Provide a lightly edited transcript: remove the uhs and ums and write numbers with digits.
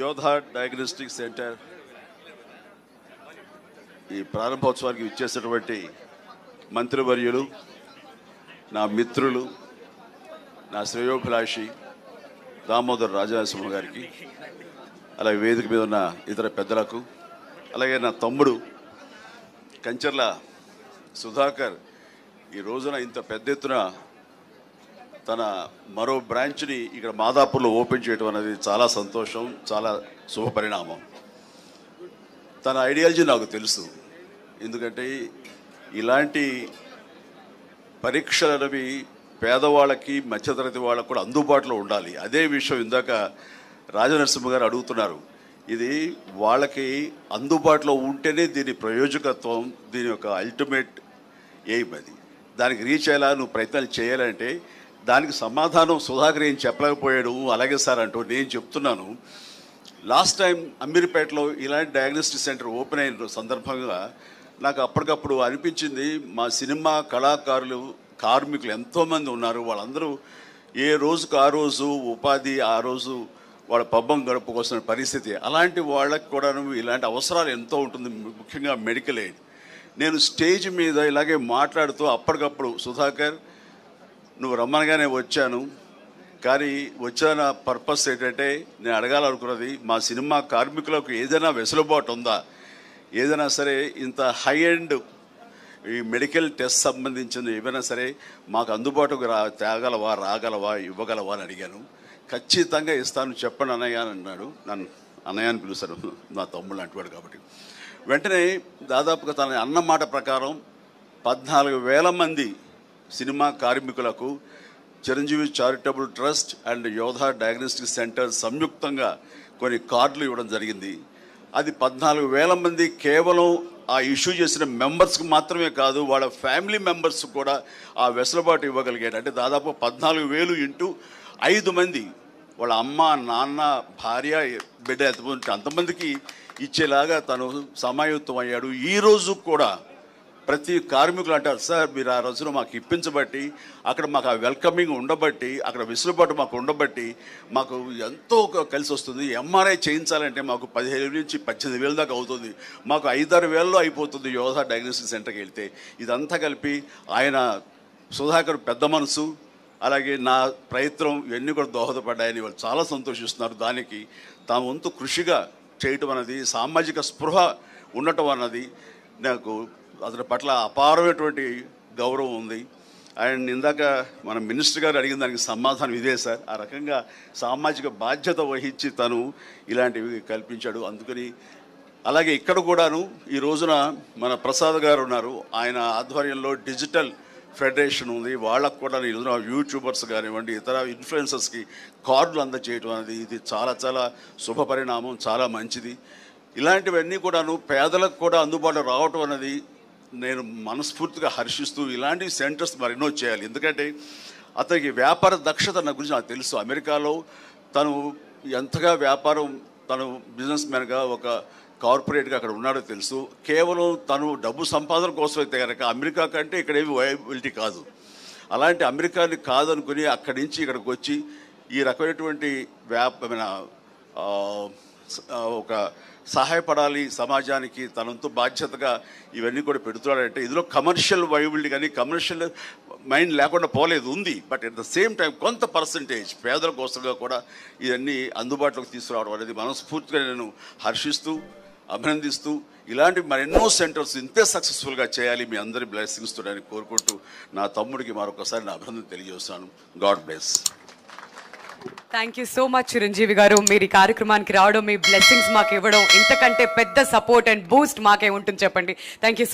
యోధా diagnostic centre ఈ ప్రారంభోత్సవానికి ఇచ్చేసినటువంటి మంత్రివర్యులు, నా మిత్రులు, నా శ్రేయోభిలాషి దామోదర్ రాజనరసింహ గారికి, అలాగే వేదిక మీద ఉన్న ఇతర పెద్దలకు, అలాగే నా తమ్ముడు కంచర్ల సుధాకర్ ఈ రోజున ఇంత పెద్ద ఎత్తున తన మరో బ్రాంచ్ని ఇక్కడ మాదాపూర్లో ఓపెన్ చేయడం అనేది చాలా సంతోషం, చాలా శుభపరిణామం. తన ఐడియాలజీ నాకు తెలుసు. ఎందుకంటే ఇలాంటి పరీక్షలు అనేవి పేదవాళ్ళకి, మధ్యతరగతి వాళ్ళకు కూడా అందుబాటులో ఉండాలి. అదే విషయం ఇందాక రాజనరసింహ గారు అడుగుతున్నారు. ఇది వాళ్ళకి అందుబాటులో ఉంటేనే దీని ప్రయోజకత్వం, దీని యొక్క అల్టిమేట్ ఎయిమ్ అది. దానికి రీచ్ అయ్యేలా నువ్వు ప్రయత్నాలు చేయాలంటే దానికి సమాధానం సుధాకర్ ఏం చెప్పలేకపోయాడు. అలాగే సార్ అంటూ నేను చెప్తున్నాను. లాస్ట్ టైం అమీర్పేటలో ఇలాంటి డయాగ్నోస్టిక్ సెంటర్ ఓపెన్ అయిన సందర్భంగా నాకు అప్పటికప్పుడు అనిపించింది, మా సినిమా కళాకారులు, కార్మికులు ఎంతోమంది ఉన్నారు. వాళ్ళందరూ ఏ రోజుకు ఆ రోజు ఉపాధి, ఆ రోజు వాళ్ళ పబ్బం గడుపుకోవాల్సిన పరిస్థితి. అలాంటి వాళ్ళకి కూడా ఇలాంటి అవసరాలు ఎంతో ఉంటుంది, ముఖ్యంగా మెడికల్ ఎయిడ్. నేను స్టేజ్ మీద ఇలాగే మాట్లాడుతూ అప్పటికప్పుడు సుధాకర్ నువ్వు రమ్మనగానే వచ్చాను, కానీ వచ్చిన పర్పస్ ఏంటంటే నేను అడగాలనుకున్నది, మా సినిమా కార్మికులకు ఏదైనా వెసులుబాటు ఉందా, ఏదైనా సరే ఇంత హై ఎండ్ ఈ మెడికల్ టెస్ట్ సంబంధించిన ఏమైనా సరే మాకు అందుబాటుకు రాగలవా ఇవ్వగలవా అని అడిగాను. ఖచ్చితంగా ఇస్తాను, చెప్పండి అన్నయ్య అని అన్నాడు. నన్ను అన్నయ్య అని పిలుస్తాను, నా తమ్ముళ్ళు అంటున్నాడు కాబట్టి. వెంటనే దాదాపుగా తన అన్న మాట ప్రకారం 14,000 మంది సినిమా కార్మికులకు చిరంజీవి చారిటబుల్ ట్రస్ట్ అండ్ యోధా డయాగ్నోస్టిక్ సెంటర్ సంయుక్తంగా కొన్ని కార్డులు ఇవ్వడం జరిగింది. అది 14,000 మంది కేవలం ఆ ఇష్యూ చేసిన మెంబర్స్కి మాత్రమే కాదు, వాళ్ళ ఫ్యామిలీ మెంబర్స్ కూడా ఆ వెసులుబాటు ఇవ్వగలిగాడు. అంటే దాదాపు 14,000 ఇంటూ 5 మంది, వాళ్ళ అమ్మ, నాన్న, భార్య, బిడ్డ అంతమందికి ఇచ్చేలాగా తను సమాయుత్తం అయ్యాడు. ఈరోజు కూడా ప్రతి కార్మికులు అంటారు, సార్ మీరు ఆ రోజున మాకు ఇప్పించబట్టి, అక్కడ మాకు ఆ వెల్కమింగ్ ఉండబట్టి, అక్కడ వెసులుబాటు మాకు ఉండబట్టి మాకు ఎంతో కలిసి వస్తుంది. ఎంఆర్ఐ చేయించాలంటే మాకు 15,000 నుంచి 18,000 దాకా అవుతుంది, మాకు 5-6 వేలలో అయిపోతుంది యోధా డయాగ్నోస్టిక్ సెంటర్కి వెళ్తే. ఇదంతా కలిపి ఆయన సుధాకర్ పెద్ద మనసు, అలాగే నా ప్రయత్నం ఇవన్నీ కూడా దోహదపడ్డాయని వాళ్ళు చాలా సంతోషిస్తున్నారు. దానికి తాము వంతు కృషిగా చేయటం అన్నది, సామాజిక స్పృహ ఉండటం అన్నది నాకు అతని పట్ల అపారమైనటువంటి గౌరవం ఉంది. అండ్ ఇందాక మన మినిస్టర్ గారు అడిగిన దానికి సమాధానం ఇదే సార్. ఆ రకంగా సామాజిక బాధ్యత వహించి తను ఇలాంటివి కల్పించాడు. అందుకని అలాగే ఇక్కడ కూడాను ఈ రోజున మన ప్రసాద్ గారు ఉన్నారు, ఆయన ఆధ్వర్యంలో డిజిటల్ ఫెడరేషన్ ఉంది. వాళ్ళకు కూడా ఈ రోజున యూట్యూబర్స్ కానివ్వండి, ఇతర ఇన్ఫ్లుయెన్సర్స్కి కార్డులు అందజేయడం అనేది ఇది చాలా చాలా శుభపరిణామం, చాలా మంచిది. ఇలాంటివన్నీ కూడాను పేదలకు కూడా అందుబాటులో రావటం అనేది నేను మనస్ఫూర్తిగా హర్షిస్తూ ఇలాంటి సెంటర్స్ మరెన్నో చేయాలి. ఎందుకంటే అతనికి వ్యాపార దక్షత నా గురించి నాకు తెలుసు. అమెరికాలో తను ఎంతగా వ్యాపారం, తను బిజినెస్ మ్యాన్గా ఒక కార్పొరేట్గా అక్కడ ఉన్నాడో తెలుసు. కేవలం తను డబ్బు సంపాదన కోసం అయితే కనుక అమెరికా కంటే ఇక్కడేమి వయబిలిటీ కాదు. అలాంటి అమెరికాని కాదనుకుని అక్కడి నుంచి ఇక్కడికి వచ్చి ఈ రకమైనటువంటి ఒక సహాయపడాలి సమాజానికి, తనంతో బాధ్యతగా ఇవన్నీ కూడా పెడుతున్నాడంటే ఇందులో కమర్షియల్ వైబిలిటీ కానీ కమర్షియల్ మైండ్ లేకుండా పోలేదు, ఉంది. But at the same time కొంత పర్సంటేజ్ పేదల కోసంగా కూడా ఇవన్నీ అందుబాటులోకి తీసుకురావడం అనేది మనస్ఫూర్తిగా నేను హర్షిస్తూ, అభినందిస్తూ, ఇలాంటి మరెన్నో సెంటర్స్ ఇంతే సక్సెస్ఫుల్గా చేయాలి, మీ అందరి బ్లెస్సింగ్స్ తోడని కోరుకుంటూ నా తమ్ముడికి మరొకసారి నా అభినందన తెలియజేస్తున్నాను. God bless. Thank you so much Chiranjeevi గారు. మీరు ఈ కార్యక్రమానికి రావడం, మీ బ్లెస్సింగ్స్ మాకు ఇవ్వడం, ఇంతకంటే పెద్ద సపోర్ట్ అండ్ బూస్ట్ మాకే ఉంటుంది చెప్పండి. Thank you.